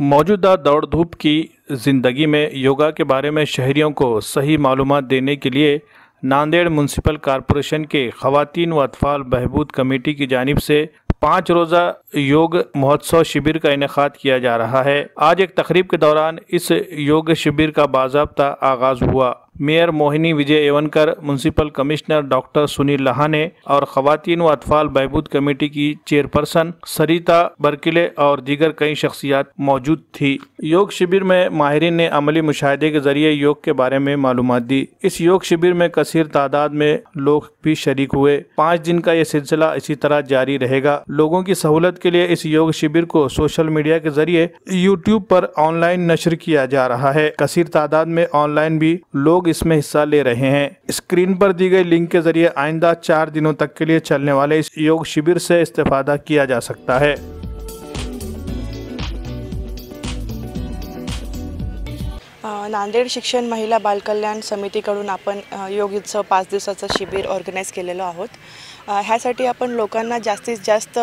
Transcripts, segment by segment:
मौजूदा दौड़ धूप की ज़िंदगी में योगा के बारे में शहरियों को सही मालूमात देने के लिए नांदेड़ म्युनिसिपल कॉरपोरेशन के ख़वातीन व अतफ़ाल बहबूद कमेटी की जानिब से 5 रोज़ा योग महोत्सव शिविर का इनेकाद किया जा रहा है। आज एक तकरीब के दौरान इस योग शिविर का बाज़ाब्ता आगाज़ हुआ। मेयर मोहिनी विजय एवनकर, म्युनिसिपल कमिश्नर डॉक्टर सुनील लहाने और ख़वातीन व अतफ़ाल बहबूद कमेटी की चेयरपर्सन सरिता बरकिले और दीगर कई शख्सियात मौजूद थी। योग शिविर में माहिरीन ने अमली मुशाहिदे के ज़रिए योग के बारे में मालूमात दी। इस योग शिविर में कसीर तादाद में लोग भी शरीक हुए। 5 दिन का ये सिलसिला इसी तरह जारी रहेगा। लोगों की सहूलत के लिए इस योग शिविर को सोशल मीडिया के जरिए यूट्यूब पर ऑनलाइन नशर किया जा रहा है। कसीर तादाद में ऑनलाइन भी लोग इसमें हिस्सा ले रहे हैं। स्क्रीन पर दी गई लिंक के जरिए आइंदा 4 दिनों तक के लिए चलने वाले इस योग शिविर से इस्तेफादा किया जा सकता है। नांदेड शिक्षण महिला बालकल्याण समितीकडून आपण योग उत्सव 5 दिवसाचं शिबिर ऑर्गनाइज केलेलं आहोत। ह्यासाठी आपण लोकांना जास्तीत जास्त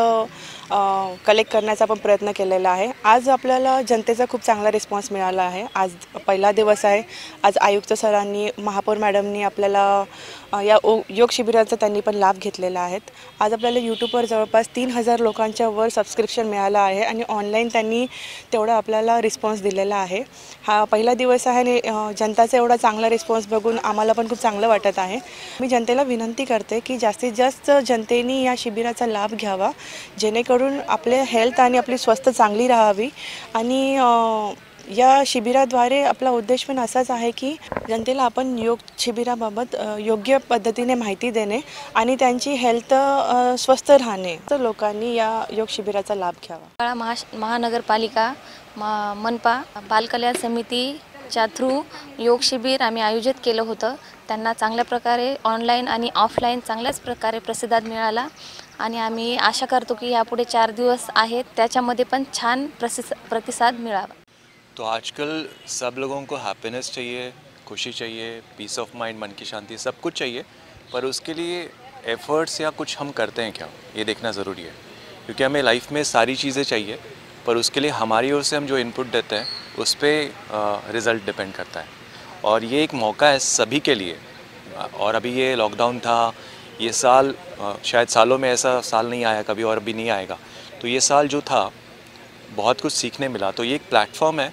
कलेक्ट करण्याचा आपण प्रयत्न केलेला आहे। आज आपल्याला जनतेचा खूप चांगला रिस्पॉन्स मिळाला आहे। आज पहिला दिवस आहे। आज आयुक्त सरांनी, महापौर मॅडमनी आपल्याला या योग शिबिराचा त्यांनी पण लाभ घेतलेला आहे। आज आपल्याला यूट्यूबवर जवळपास 3000 लोकांच्या वर सबस्क्रिप्शन मिळालं आहे आणि ऑनलाईन त्यांनी तेवढा आपल्याला रिस्पॉन्स दिलेला आहे। हा पहिला दिवस आहे आणि जनताचा एवढा चांगला रिस्पॉन्स बघून आम्हाला पण खूप चांगलं वाटत आहे। मी जनतेला विनंती करते की जास्तीत जास्त जनतेने या शिबिराचा लाभ घ्यावा, जेणेकरून आपले हेल्थ आणि आपली स्वास्थ्य चांगली राहावी। आणि या शिबिराद्वारे आपला उद्देश पण असाच आहे की जनतेला आपण योग शिबिराबाबत योग्य पद्धतीने माहिती देणे आणि त्यांची हेल्थ स्वस्थ राहणे। तर लोकांनी या योग शिबिराचा लाभ घ्यावा। महानगरपालिका मनपा बालकल्याण समितीच्या थ्रू योग शिबिर आम्ही आयोजित केलं होतं। त्यांना चांगल्या प्रकारे ऑनलाइन आणि ऑफलाइन चांगल्याच प्रकारे प्रतिसाद मिळाला आणि आम्ही आशा करतो की यापुढे 4 दिवस आहेत त्याच्यामध्ये पण छान प्रतिसाद मिळावा। तो आजकल सब लोगों को हैप्पीनेस चाहिए, खुशी चाहिए, पीस ऑफ माइंड, मन की शांति, सब कुछ चाहिए, पर उसके लिए एफर्ट्स या कुछ हम करते हैं क्या, ये देखना ज़रूरी है। क्योंकि हमें लाइफ में सारी चीज़ें चाहिए, पर उसके लिए हमारी ओर से हम जो इनपुट देते हैं उस पर रिज़ल्ट डिपेंड करता है। और ये एक मौका है सभी के लिए। और अभी ये लॉकडाउन था, ये साल शायद सालों में ऐसा साल नहीं आया कभी और अभी नहीं आएगा। तो ये साल जो था बहुत कुछ सीखने मिला। तो ये एक प्लेटफॉर्म है,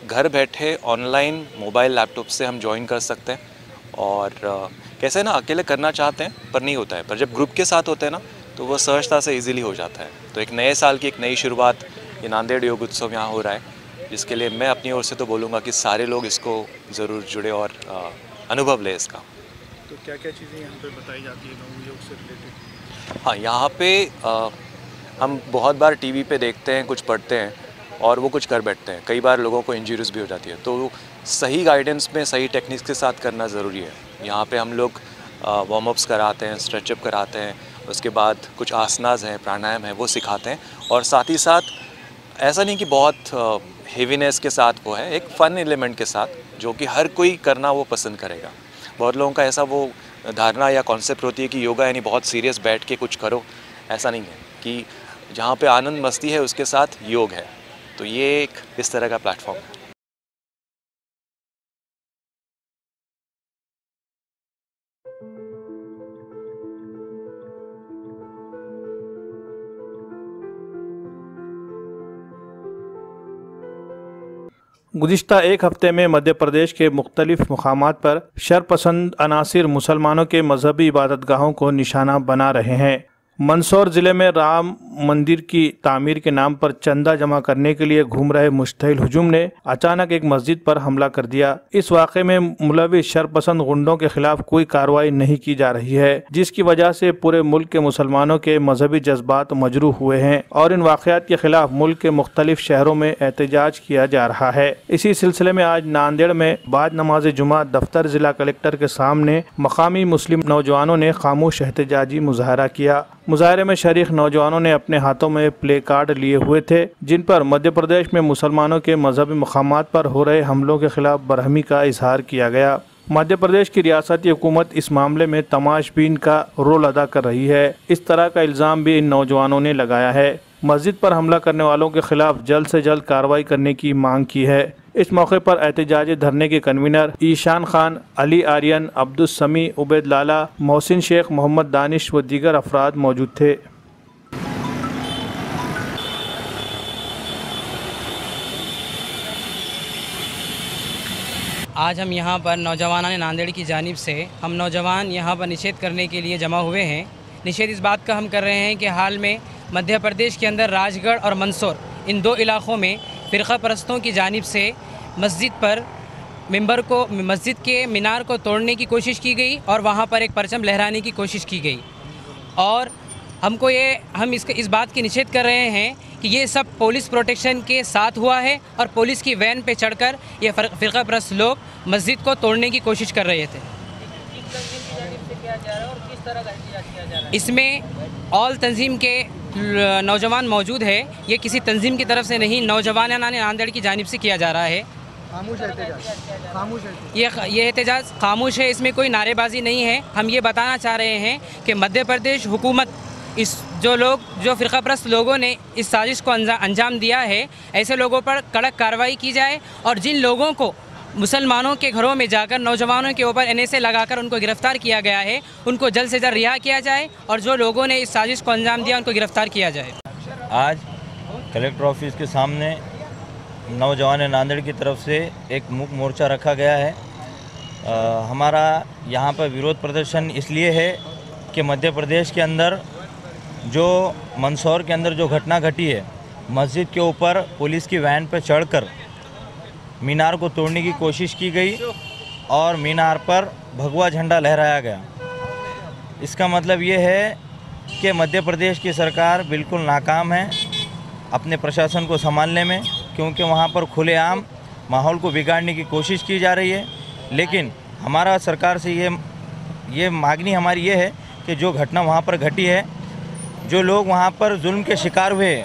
घर बैठे ऑनलाइन मोबाइल लैपटॉप से हम ज्वाइन कर सकते हैं। और कैसे ना अकेले करना चाहते हैं पर नहीं होता है, पर जब ग्रुप के साथ होते हैं ना तो वो सहजता से इजीली हो जाता है। तो एक नए साल की एक नई शुरुआत ये नांदेड़ योग उत्सव यहाँ हो रहा है, जिसके लिए मैं अपनी ओर से तो बोलूँगा कि सारे लोग इसको ज़रूर जुड़े और अनुभव लें इसका। तो क्या क्या चीज़ें यहाँ पे बताई जाती हैं योग से रिलेटेड? हाँ, यहाँ पे हम बहुत बार टीवी पे देखते हैं, कुछ पढ़ते हैं और वो कुछ कर बैठते हैं। कई बार लोगों को इंजरीज भी हो जाती है, तो सही गाइडेंस में सही टेक्निक्स के साथ करना ज़रूरी है। यहाँ पे हम लोग वार्म अप्स कराते हैं, स्ट्रेचअप कराते हैं, उसके बाद कुछ आसनास हैं, प्राणायाम है, वो सिखाते हैं। और साथ ही साथ ऐसा नहीं कि बहुत हेवीनेस के साथ वो है, एक फ़न एलिमेंट के साथ, जो कि हर कोई करना वो पसंद करेगा। बहुत लोगों का ऐसा वो धारणा या कॉन्सेप्ट होती है कि योगा यानी बहुत सीरियस बैठ के कुछ करो। ऐसा नहीं है, कि जहाँ पे आनंद मस्ती है उसके साथ योग है। तो ये एक इस तरह का प्लेटफॉर्म है। गुज़िश्ता एक हफ्ते में मध्य प्रदेश के मुख्तलिफ मुकामात पर शरपसंद अनासिर मुसलमानों के मजहबी इबादतगाहों को निशाना बना रहे हैं। मंदसौर ज़िले में राम मंदिर की तामीर के नाम पर चंदा जमा करने के लिए घूम रहे मुश्तइल हुजूम ने अचानक एक मस्जिद पर हमला कर दिया। इस वाक़े में मुलविस शरपसंद गुंडों के खिलाफ कोई कार्रवाई नहीं की जा रही है, जिसकी वजह से पूरे मुल्क के मुसलमानों के मजहबी जज्बात मजरूह हुए हैं और इन वाक़यात के खिलाफ मुल्क के मुख्तलिफ शहरों में एहतजाज किया जा रहा है। इसी सिलसिले में आज नांदेड़ में बाद नमाज जुमा दफ्तर ज़िला कलेक्टर के सामने मकामी मुस्लिम नौजवानों ने खामोश एहतजाजी मुजाहरा किया। मुजाहरे में शरीक नौजवानों ने अपने हाथों में प्ले कार्ड लिए हुए थे, जिन पर मध्य प्रदेश में मुसलमानों के मजहबी मकामात पर हो रहे हमलों के खिलाफ बरहमी का इजहार किया गया। मध्य प्रदेश की रियासती हुकूमत इस मामले में तमाशबीन का रोल अदा कर रही है। इस तरह का इल्ज़ाम भी इन नौजवानों ने लगाया है। मस्जिद पर हमला करने वालों के खिलाफ जल्द से जल्द कार्रवाई करने की मांग की है। इस मौके पर एहतजाजी धरने के कन्वीनर ईशान खान, अली आर्यन, अब्दुल समी, उबैद लाला, मोहसिन शेख, मोहम्मद दानिश व दीगर अफराद मौजूद थे। आज हम यहाँ पर नौजवानान नांदेड़ की जानिब से हम नौजवान यहाँ पर निषेध करने के लिए जमा हुए हैं। निषेध इस बात का हम कर रहे हैं कि हाल में मध्य प्रदेश के अंदर राजगढ़ और मंदसौर इन दो इलाक़ों में फ़िरक़ा परस्तों की जानिब से मस्जिद पर मस्जिद के मीनार को तोड़ने की कोशिश की गई और वहाँ पर एक परचम लहराने की कोशिश की गई। और हम इस बात की निषेध कर रहे हैं कि ये सब पुलिस प्रोटेक्शन के साथ हुआ है और पुलिस की वैन पे चढ़कर ये फ़िरक़ा परस्त लोग मस्जिद को तोड़ने की कोशिश कर रहे थे। इसमें ऑल तंजीम के नौजवान मौजूद है। ये किसी तंजीम की तरफ से नहीं, नौजवानान नांदेड़ की जानिब से किया जा रहा है। ये एहतजाज खामोश है, इसमें कोई नारेबाजी नहीं है। हम ये बताना चाह रहे हैं कि मध्य प्रदेश हुकूमत जो फ़िरक़ा परस्त लोगों ने इस साजिश को अंजाम दिया है, ऐसे लोगों पर कड़क कार्रवाई की जाए और जिन लोगों को मुसलमानों के घरों में जाकर नौजवानों के ऊपर NSA लगाकर उनको गिरफ़्तार किया गया है, उनको जल्द से जल्द रिहा किया जाए और जो लोगों ने इस साजिश को अंजाम दिया उनको गिरफ़्तार किया जाए। आज कलेक्टर ऑफिस के सामने नौजवान नांदेड़ की तरफ से एक मुख्य मोर्चा रखा गया है। हमारा यहाँ पर विरोध प्रदर्शन इसलिए है कि मध्य प्रदेश के अंदर जो मंदसौर के अंदर जो घटना घटी है, मस्जिद के ऊपर पुलिस की वैन पर चढ़कर मीनार को तोड़ने की कोशिश की गई और मीनार पर भगवा झंडा लहराया गया। इसका मतलब ये है कि मध्य प्रदेश की सरकार बिल्कुल नाकाम है अपने प्रशासन को संभालने में, क्योंकि वहाँ पर खुलेआम माहौल को बिगाड़ने की कोशिश की जा रही है। लेकिन हमारा सरकार से ये मांगनी हमारी ये है कि जो घटना वहाँ पर घटी है, जो लोग वहाँ पर जुल्म के शिकार हुए,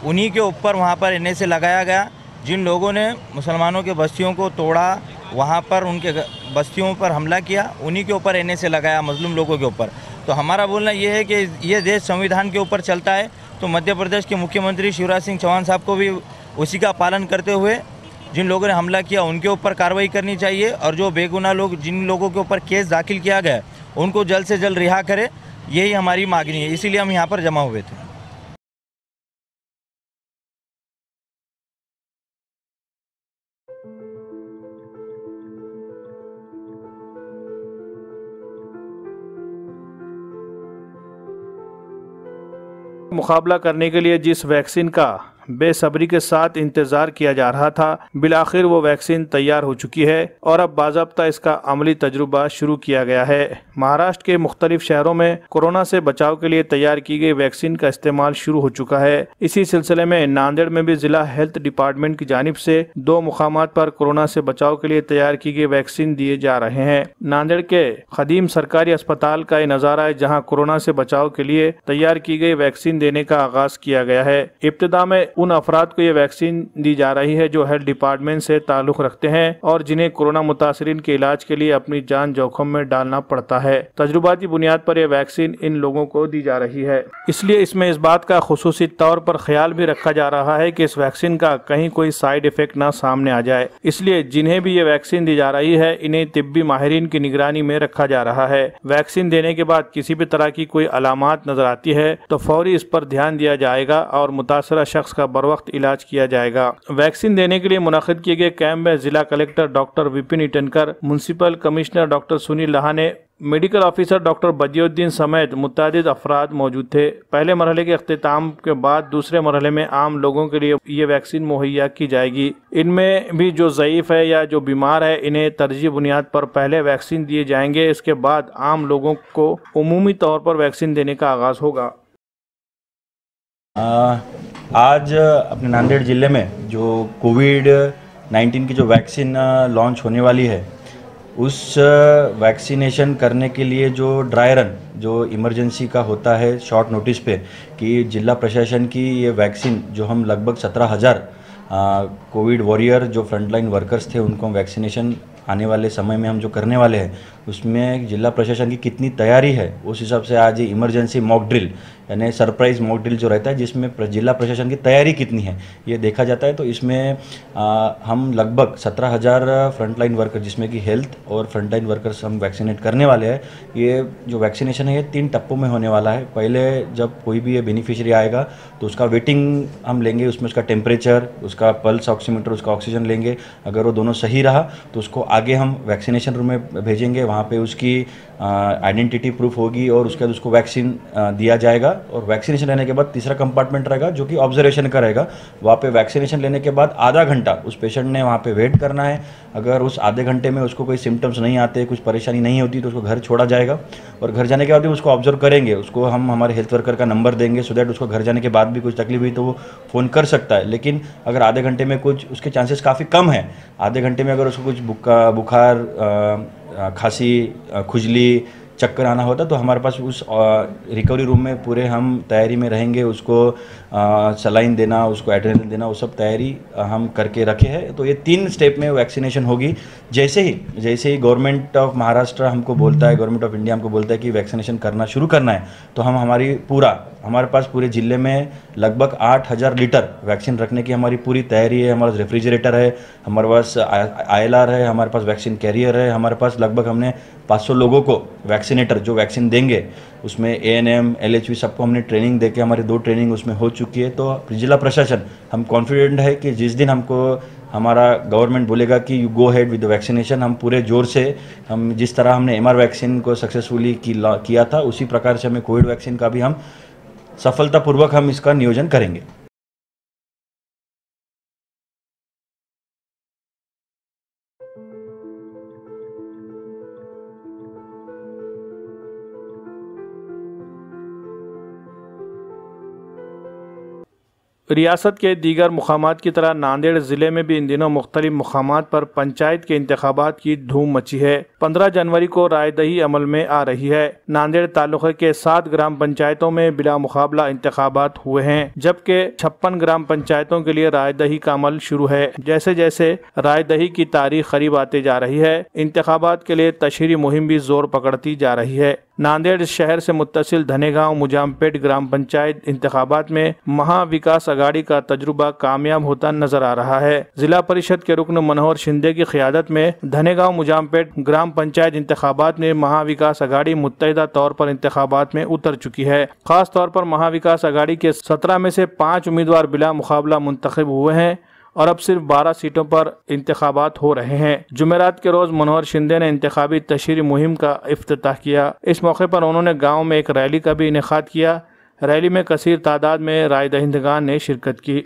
उन्हीं के ऊपर वहाँ पर NSA लगाया गया। जिन लोगों ने मुसलमानों के बस्तियों को तोड़ा, वहाँ पर उनके बस्तियों पर हमला किया, उन्हीं के ऊपर NSA लगाया, मजलूम लोगों के ऊपर। तो हमारा बोलना ये है कि ये देश संविधान के ऊपर चलता है, तो मध्य प्रदेश के मुख्यमंत्री शिवराज सिंह चौहान साहब को भी उसी का पालन करते हुए जिन लोगों ने हमला किया उनके ऊपर कार्रवाई करनी चाहिए और जो बेगुनाह लोग, जिन लोगों के ऊपर केस दाखिल किया गया, उनको जल्द से जल्द रिहा करे। यही हमारी मांगनी है, इसीलिए हम यहाँ पर जमा हुए थे। मुकाबला करने के लिए जिस वैक्सीन का बेसब्री के साथ इंतजार किया जा रहा था, बिलाखिर वो वैक्सीन तैयार हो चुकी है और अब बाज़ाब्ता इसका अमली तजुर्बा शुरू किया गया है। महाराष्ट्र के मुख्तलिफ शहरों में कोरोना से बचाव के लिए तैयार की गई वैक्सीन का इस्तेमाल शुरू हो चुका है। इसी सिलसिले में नांदेड़ में भी जिला हेल्थ डिपार्टमेंट की जानिब से 2 मुकामात पर कोरोना से बचाव के लिए तैयार की गई वैक्सीन दिए जा रहे हैं। नांदेड़ के खदीम सरकारी अस्पताल का ये नज़ारा है, जहाँ कोरोना से बचाव के लिए तैयार की गई वैक्सीन देने का आगाज किया गया है। इब्तिदा में उन अफराद को ये वैक्सीन दी जा रही है जो हेल्थ डिपार्टमेंट से ताल्लुक रखते हैं और जिन्हें कोरोना मुतासरीन के इलाज के लिए अपनी जान जोखिम में डालना पड़ता है। तजुर्बाती बुनियाद पर यह वैक्सीन इन लोगों को दी जा रही है, इसलिए इसमें इस बात का खुसूसी तौर पर ख्याल भी रखा जा रहा है कि इस वैक्सीन का कहीं कोई साइड इफेक्ट ना सामने आ जाए। इसलिए जिन्हें भी ये वैक्सीन दी जा रही है, इन्हें तिब्बी माहिरीन की निगरानी में रखा जा रहा है। वैक्सीन देने के बाद किसी भी तरह की कोई अलामात नजर आती है तो फौरी इस पर ध्यान दिया जाएगा और मुतासरा शख्स का बर वक्त इलाज किया जाएगा। वैक्सीन देने के लिए मुनक़िद किए गए कैंप में जिला collector doctor Vipin Itankar, municipal commissioner doctor Sunil Lahane, medical officer doctor Badiuddin समेत मुतअद्दिद अफराद मौजूद थे। पहले मरहले के अख्तिताम के बाद दूसरे मरहले में आम लोगों के लिए ये वैक्सीन मुहैया की जाएगी। इनमें भी जो ज़ईफ़ है या जो बीमार है, इन्हें तरजीह बुनियाद पर पहले वैक्सीन दिए जाएंगे। इसके बाद आम लोगों को उमूमी तौर पर वैक्सीन देने का आगाज़ होगा। आज अपने नांदेड़ ज़िले में जो कोविड-19 की जो वैक्सीन लॉन्च होने वाली है, उस वैक्सीनेशन करने के लिए जो ड्राई रन जो इमरजेंसी का होता है शॉर्ट नोटिस पे, कि जिला प्रशासन की ये वैक्सीन जो हम लगभग 17,000 कोविड वॉरियर जो फ्रंटलाइन वर्कर्स थे उनको हम वैक्सीनेशन आने वाले समय में हम जो करने वाले हैं उसमें जिला प्रशासन की कितनी तैयारी है, उस हिसाब से आज इमरजेंसी मॉक ड्रिल यानी सरप्राइज मॉक ड्रिल जो रहता है जिसमें जिला प्रशासन की तैयारी कितनी है ये देखा जाता है। तो इसमें हम लगभग 17,000 फ्रंटलाइन वर्कर जिसमें कि हेल्थ और फ्रंटलाइन वर्कर्स हम वैक्सीनेट करने वाले हैं। ये जो वैक्सीनेशन है ये 3 टप्पों में होने वाला है। पहले जब कोई भी ये बेनिफिशियरी आएगा तो उसका वेटिंग हम लेंगे, उसमें उसका टेम्परेचर, उसका पल्स ऑक्सीमीटर, उसका ऑक्सीजन लेंगे। अगर वो दोनों सही रहा तो उसको आगे हम वैक्सीनेशन रूम में भेजेंगे, वहाँ पे उसकी आइडेंटिटी प्रूफ होगी और उसके बाद उसको वैक्सीन दिया जाएगा। और वैक्सीनेशन लेने के बाद तीसरा कंपार्टमेंट रहेगा जो कि ऑब्जर्वेशन का रहेगा। वहाँ पे वैक्सीनेशन लेने के बाद आधा घंटा उस पेशेंट ने वहाँ पे वेट करना है। अगर उस आधे घंटे में उसको कोई सिम्टम्स नहीं आते, कुछ परेशानी नहीं होती तो उसको घर छोड़ा जाएगा। और घर जाने के बाद भी उसको ऑब्जर्व करेंगे, उसको हम हमारे हेल्थ वर्कर का नंबर देंगे सो दैट उसको घर जाने के बाद भी कुछ तकलीफ हुई तो वो फ़ोन कर सकता है। लेकिन अगर आधे घंटे में कुछ उसके चांसेस काफ़ी कम है, आधे घंटे में अगर उसको कुछ बुखार, खांसी, खुजली, चक्कर आना होता तो हमारे पास उस रिकवरी रूम में पूरे हम तैयारी में रहेंगे। उसको सलाइन देना, उसको एड्रेनलिन देना, वो सब तैयारी हम करके रखे हैं। तो ये 3 स्टेप में वैक्सीनेशन होगी। जैसे ही गवर्नमेंट ऑफ महाराष्ट्र हमको बोलता है, गवर्नमेंट ऑफ इंडिया हमको बोलता है कि वैक्सीनेशन करना शुरू करना है तो हम हमारे पास पूरे ज़िले में लगभग 8,000 लीटर वैक्सीन रखने की हमारी पूरी तैयारी है। हमारे पास रेफ्रिजरेटर है, हमारे पास ILR है, हमारे पास वैक्सीन कैरियर है। हमारे पास लगभग हमने 500 लोगों को वैक्सीनेटर जो वैक्सीन देंगे उसमें ANM, LHV सबको हमने ट्रेनिंग देके हमारी 2 ट्रेनिंग उसमें हो चुकी है। तो जिला प्रशासन हम कॉन्फिडेंट है कि जिस दिन हमको हमारा गवर्नमेंट बोलेगा कि you go head with the vaccination, हम पूरे जोर से हम जिस तरह हमने MR वैक्सीन को सक्सेसफुली किया था उसी प्रकार से हमें कोविड वैक्सीन का भी हम सफलतापूर्वक हम इसका नियोजन करेंगे। रियासत के दीगर मुकामात की तरह नांदेड़ ज़िले में भी इन दिनों मुख्तलिफ मुकामात पर पंचायत के इंतखाबात की धूम मची है। 15 जनवरी को रायदही अमल में आ रही है। नांदेड़ तालुके के 7 ग्राम पंचायतों में बिला मुकाबला इंतखाबात हुए हैं, जबकि 56 ग्राम पंचायतों के लिए रायदही का अमल शुरू है। जैसे जैसे रायदही की तारीख करीब आते जा रही है, इंतखाबात के लिए तशहीरी मुहिम भी जोर पकड़ती जा रही है। नांदेड़ शहर से मुत्तसिल धनेगांव मुजामपेट ग्राम पंचायत इंतखाबात में महाविकास अघाड़ी का तजुर्बा कामयाब होता नजर आ रहा है। जिला परिषद के रुकन मनोहर शिंदे की क़ियादत में धनेगांव मुजामपेट ग्राम पंचायत इंतखाबात में महाविकास अघाड़ी मुत्तहिदा तौर पर इंतखाबात में उतर चुकी है। खास तौर पर महाविकास अघाड़ी के 17 में से 5 उम्मीदवार बिला मुकाबला मुंतखब हुए हैं और अब सिर्फ 12 सीटों पर इंतखाबात हो रहे हैं। जुमेरात के रोज मनोहर शिंदे ने इंतखाबी तशहीरी मुहिम का इफ्तिताह किया। इस मौके पर उन्होंने गांव में एक रैली का भी इनेकाद किया। रैली में कसीर तादाद में राय दहिंदगान ने शिरकत की।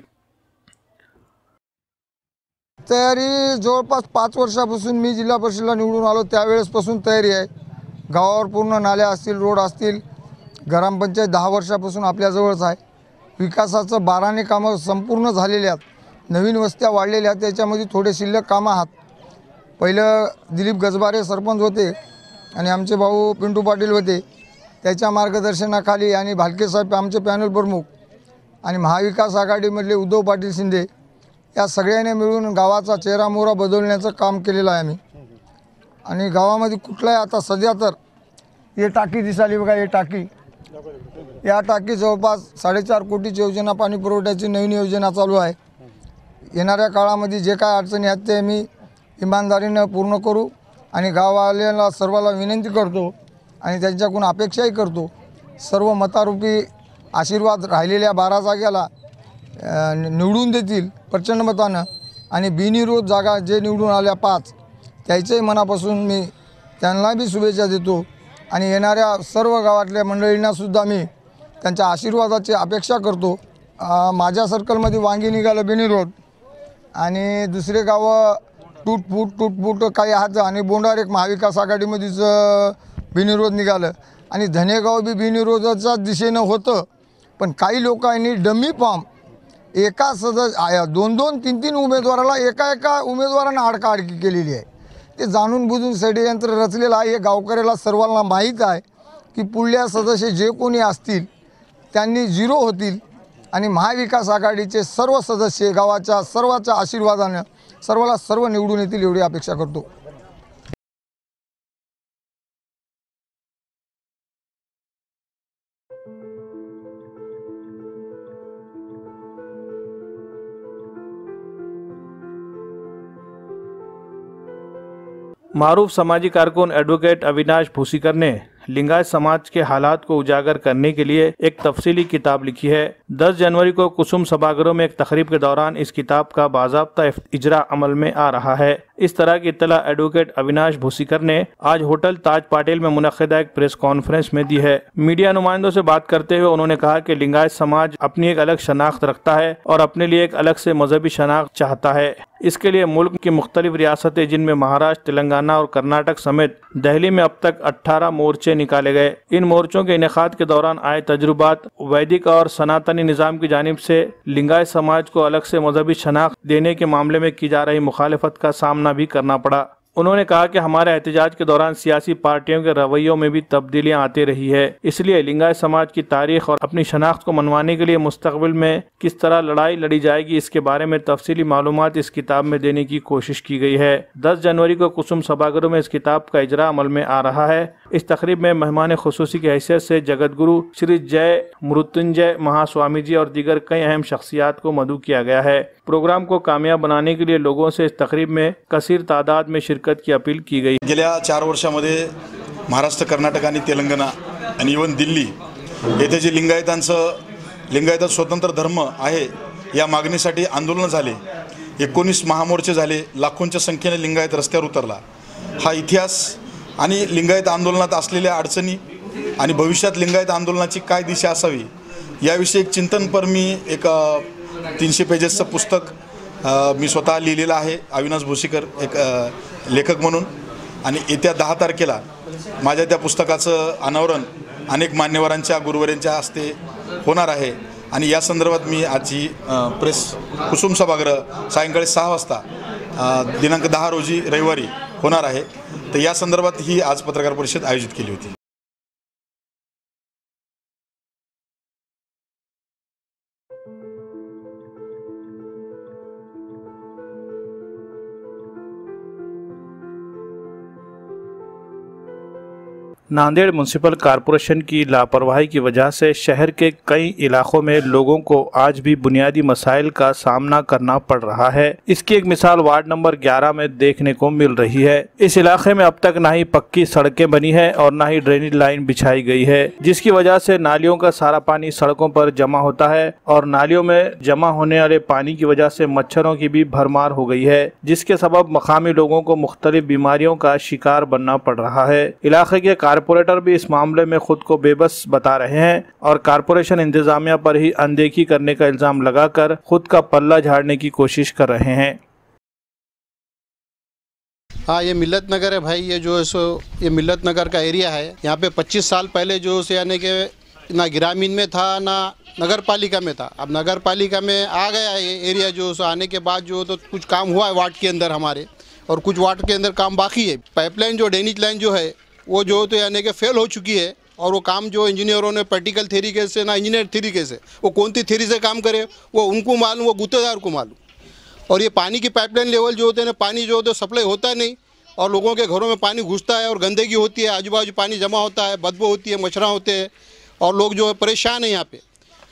तयारी जवळपास 5 वर्षापासून मी जिल्हा परिषदेला निवडून आलो त्यावेळेसपासून तयारी आहे। गावावर पूर्ण नाल्या असतील, रोड असतील, ग्रामपंचायत 10 वर्षापासून आपल्याजवळच आहे। विकासाचं 12ने कामं संपूर्ण झालेली आहेत। नवीन वस्त्या वाढलेल्या आहेत, त्याच्यामध्ये थोडे शिल्लक कामं आहेत। पहिलं दिलीप गजबारे सरपंच होते आणि आमचे भाऊ पिंटू पाटील होते, त्याच्या मार्गदर्शनाखाली आणि भालके साहेब आमचे पॅनल प्रमुख आणि महाविकास आघाडीमधले उद्धव पाटील शिंदे या सगळ्यांनी मिळून गावाचा चेहरा मोहरा बदलण्याचं काम केलेलं आहे आम्ही। आणि गावामध्ये कुठलाही आता सध्या तर हे टाकी दिसाली बघा, हे टाकी, या टाकी जवळपास 4.5 कोटीची योजना पाणी पुरवठ्याची नवीन योजना चालू आहे। येणाऱ्या काळामध्ये जे काय अडचणी आहेत ते मी इमानदारीने पूर्ण करू आणि गाववाल्यांना सर्वाला विनंती करतो आणि त्यांच्याकडून अपेक्षाही करतो, सर्व मतारूपी आशीर्वाद राहिलेल्या 12 जागेला निवडून देतील प्रचंड मतानं आणि बिनविरोध जागा जे निवडून आल्या 5 त्याच्याही मनापासून मी त्यांना बी शुभेच्छा देतो आणि येणाऱ्या सर्व गावातल्या मंडळींना सुद्धा मी त्यांच्या आशीर्वादाची अपेक्षा करतो। माझ्या सर्कलमध्ये वांगी निघालं बिनविरोध आणि दुसरे गावं तुटफूट काही आहेत आणि बोंडार एक महाविकास आघाडीमध्येच बिनविरोध निघालं आणि धनेगाव बी बिनविरोधाच्या दिशेनं होतं। पण काही लोकांनी डमी फॉर्म एका सदस्य 2-2, 3-3 उमेदवाराला एका उमेदवारांना आडकाआडकी केलेली आहे। ते जाणून बुजून षडयंत्र रचलेलं आहे। हे गावकऱ्याला सर्वांना माहीत आहे की पुढल्या सदस्य जे कोणी असतील त्यांनी 0 होतील आणि महाविकास आघाडीचे सर्व सदस्य गावाच्या सर्वाच्या आशीर्वादाने सर्वाला सर्व निवडून येतील एवढी अपेक्षा करतो। मारूफ समाजी कारकुन एडवोकेट अविनाश भूसीकर ने लिंगायत समाज के हालात को उजागर करने के लिए एक तफसीली किताब लिखी है। 10 जनवरी को कुसुम सभागृह में एक तकरीब के दौरान इस किताब का बाज़ाब्ता इजरा अमल में आ रहा है। इस तरह की इत्तला एडवोकेट अविनाश भूसीकर ने आज होटल ताज पाटिल में मुनक़िदा एक प्रेस कॉन्फ्रेंस में दी है। मीडिया नुमाइंदों से बात करते हुए उन्होंने कहा कि लिंगायत समाज अपनी एक अलग शनाख्त रखता है और अपने लिए एक अलग से मजहबी शनाख्त चाहता है। इसके लिए मुल्क की मुख्तलिफ रियासतें जिनमें महाराष्ट्र, तेलंगाना और कर्नाटक समेत दिल्ली में अब तक 18 मोर्चे निकाले गए। इन मोर्चों के इनेकाद के दौरान आए तजुर्बात, वैदिक और सनातनी निज़ाम की जानिब से लिंगायत समाज को अलग से मजहबी शनाख्त देने के मामले में की जा रही मुखालफत का सामना भी करना पड़ा। उन्होंने कहा कि हमारे एहतजाज के दौरान सियासी पार्टियों के रवैयों में भी तब्दीलियां आती रही है। इसलिए लिंगायत समाज की तारीख और अपनी शनाख्त को मनवाने के लिए मुस्तकबिल में किस तरह लड़ाई लड़ी जाएगी, इसके बारे में तफसीली मालूमात इस किताब में देने की कोशिश की गई है। 10 जनवरी को कुसुम सभागृह में इस किताब का इजरा अमल में आ रहा है। इस तकरीब में मेहमान खुसूसी की हैसियत से जगत गुरु श्री जय मृत्युंजय महास्वामी जी और दीगर कई अहम शख्सियात को मदऊ किया गया है। प्रोग्राम को कामयाब बनाने के लिए लोगों से इस तकरीब में कसीर तादाद में शिरकत की अपील की गई। गेल्या 4 वर्षामध्ये महाराष्ट्र, कर्नाटक आणि तेलंगणा आणि इवन दिल्ली येथे जे लिंगायत स्वतंत्र धर्म आहे या मागणीसाठी आंदोलन झाले, 19 महामोर्चे झाले, लाखोंच्या संख्येने लिंगायत रस्त्यावर उतरला। हा इतिहास आणि लिंगायत आंदोलनात असलेल्या अडचणी आणि भविष्यात लिंगायत आंदोलनाची काय दिशा असावी याविषयी एक चिंतनपर मी एक 300 पेजेसचं पुस्तक मी स्वतः लिहिलेलं आहे, अविनाश भूसीकर एक लेखक म्हणून। आणि येत्या 10 तारखेला माझ्या त्या पुस्तकाचं अनावरण अनेक मान्यवरांच्या गुरुवर्यांच्या हस्ते होणार आहे। आणि या संदर्भात मी आजची प्रेस कुसुम सभागृह सायंकाळी 6 वाजता दिनांक 10 रोजी रविवारी होणार आहे। तर या संदर्भात ही आज पत्रकार परिषद आयोजित केली होती। नांदेड़ म्यूनसिपल कॉरपोरेशन की लापरवाही की वजह से शहर के कई इलाकों में लोगों को आज भी बुनियादी मसाइल का सामना करना पड़ रहा है। इसकी एक मिसाल वार्ड नंबर 11 में देखने को मिल रही है। इस इलाके में अब तक ना ही पक्की सड़कें बनी है और ना ही ड्रेनेज लाइन बिछाई गई है, जिसकी वजह से नालियों का सारा पानी सड़कों पर जमा होता है और नालियों में जमा होने वाले पानी की वजह से मच्छरों की भी भरमार हो गई है, जिसके सबब मकामी लोगों को मुख्तलिफ बीमारियों का शिकार बनना पड़ रहा है। इलाके के कारपोरेटर भी इस मामले में खुद को बेबस बता रहे हैं और कारपोरेशन इंतजामिया पर ही अनदेखी करने का इल्जाम लगाकर खुद का पल्ला झाड़ने की कोशिश कर रहे हैं। हाँ, ये मिल्लत नगर है भाई। ये जो है सो ये मिल्लत नगर का एरिया है। यहाँ पे 25 साल पहले जो से यानी कि ना ग्रामीण में था ना नगर पालिका में था। अब नगर पालिका में आ गया ये एरिया। जो सो आने के बाद जो तो कुछ काम हुआ है वार्ड के अंदर हमारे, और कुछ वार्ड के अंदर काम बाकी है। पाइपलाइन जो ड्रेनेज लाइन जो है वो जो तो यानी कि फेल हो चुकी है, और वो काम जो इंजीनियरों ने प्रैक्टिकल तरीके से ना इंजीनियर तरीके से वो कौन सी थ्योरी से काम करे वो उनको मालूम, वो गुत्तेदार को मालूम। और ये पानी की पाइपलाइन लेवल जो होते हैं ना, पानी जो होता है सप्लाई होता नहीं और लोगों के घरों में पानी घुसता है और गंदगी होती है, आजू बाजू पानी जमा होता है, बदबू होती है, मच्छर होते हैं और लोग जो है परेशान है यहाँ पे।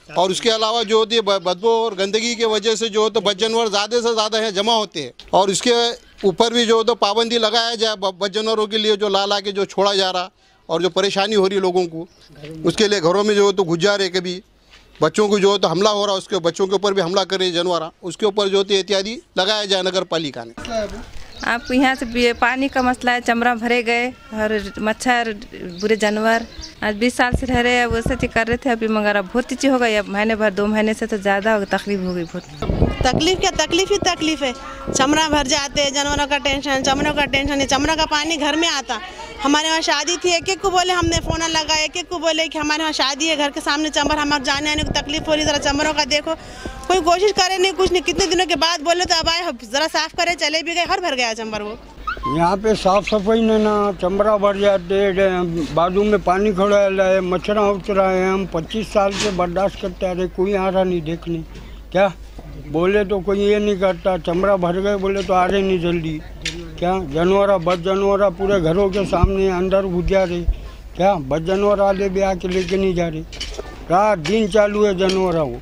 और उसके अलावा जो होती है बदबू और गंदगी की वजह से जो तो बद जानवर ज़्यादा से ज़्यादा है जमा होते हैं। और इसके ऊपर भी जो तो पाबंदी लगाया जाए बद जानवरों के लिए जो ला के जो छोड़ा जा रहा और जो परेशानी हो रही है लोगों को, उसके लिए घरों में जो तो घुस जा रहे, कभी बच्चों को जो तो हमला हो रहा है, उसके बच्चों के ऊपर भी हमला कर रहे जानवर, उसके ऊपर जो तो इत्यादि लगाया जाए नगर पालिका ने। आपको यहाँ से पानी का मसला है, चमड़ा भरे गए और मच्छर बुरे जानवर आज 20 साल से रह रहे हैं, वैसे ही कर रहे थे। अभी मगर अब बहुत चीज़ हो गई, अब महीने भर 2 महीने से तो ज़्यादा तकलीफ हो गई। बहुत तकलीफ क्या तकलीफ है। चमड़ा भर जाते हैं, जानवरों का टेंशन, चमड़ों का टेंशन है। चमड़ा का पानी घर में आता। हमारे वहाँ शादी थी, एक को बोले हमने फ़ोन लगाया, एक को बोले कि हमारे वहाँ शादी है, घर के सामने चंबर, हमारे जाने आने को तकलीफ हो रही, ज़रा चंबरों का देखो। कोई कोशिश करे नहीं, कुछ नहीं। कितने दिनों के बाद बोले तो अब आए, ज़रा साफ़ करे, चले भी गए, हर भर गया चंबर। वो यहाँ पे साफ सफाई ने ना चमड़ा भर जाते, बाजू में पानी खड़ा है, मच्छर उठ रहा है। हम 25 साल से बर्दाश्त करते आ रहे, कोई आ रहा नहीं देखने। क्या बोले तो कोई ये नहीं करता, चमड़ा भर गए बोले तो आ रहे नहीं जल्दी। क्या जानवर बद जानवर पूरे घरों के सामने अंदर घुस जा रहे। क्या बद जानवर आधे भी आके लेके नहीं जा रहे, रात दिन चालू है जानवर। वो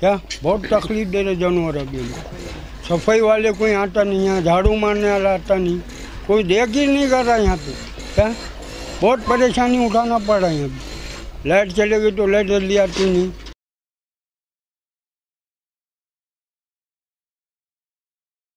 क्या बहुत तकलीफ दे रहे जानवर। अभी सफाई वाले कोई आता नहीं, यहाँ झाड़ू मारने वाला आता नहीं, कोई देख ही नहीं कर रहा यहाँ पे। क्या बहुत परेशानी उठाना पड़ रहा है यहाँ पे। लाइट चलेगी तो लाइट जल्दी आती नहीं।